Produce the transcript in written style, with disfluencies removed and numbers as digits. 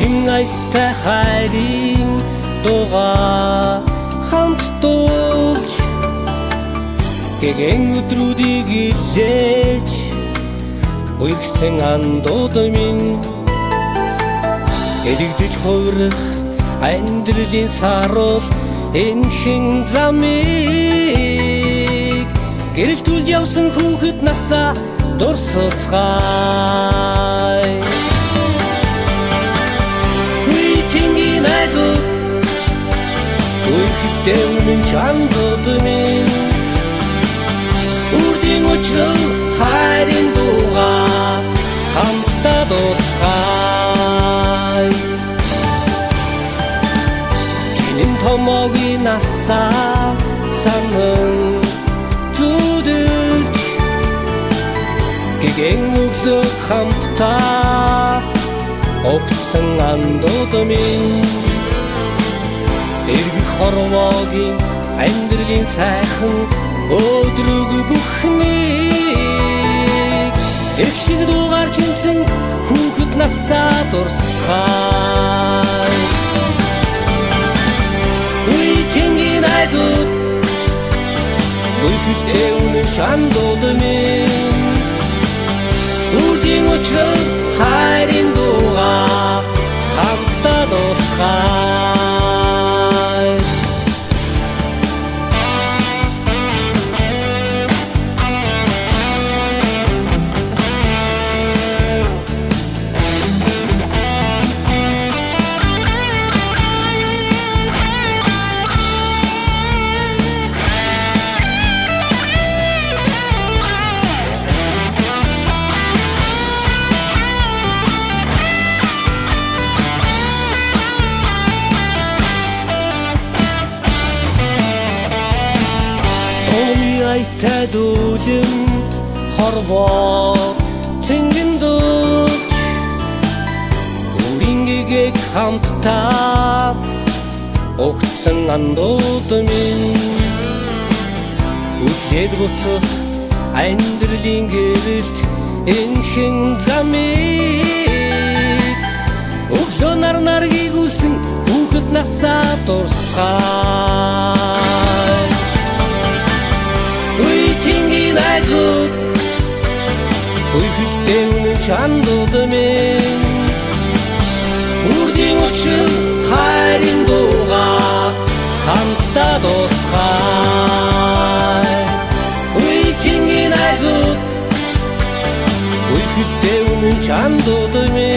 Айстай хайрын дуугаа хамт дуулж гэгэн өдрүүдийг илээж үерхсэн андууд минь элэгдэж хувирах амьдралын саруул энхэн замыг гэрэлтүүлж явсан хүүхэд насаа дурсацгаая. Үерхэлтэй үнэн чандууд минь үрдийн өчрөө хайрын дуугаа хамтдаа дуулцгаая. Гинэн томоогийн насаа санан зүдэлж гэгэн өглөө хамтдаа огцсон андууд минь эргэх хорвоогийн амьдралын сайхан өдрөг бүхнийг их шиг дуугаар чимсэн хүүхэд насаа дурсцгаая. Үеийнгийн айдууд үерхэлтэй үнэн чандууд минь үрдийн өчрөө хайрын дуугаа хамтдаа дуулцгаая. Айтай дүүлэн хорвоо цэнгэн дуулж үрингээг хамтдаа огцсон андууд минь үхээд буцах амьдралын гэрэлт энхэн замыг өглөө нар гүйгүүлсэн хүүхэд насаа дурсцгаая. Үеийнгийн айдууд үерхэлтэй үнэн чандууд минь үрдийн өчрөө хайрын дуугаа хамтдаа дуулцгаая. Үеийнгийн айдууд үерхэлтэй үнэн чандууд минь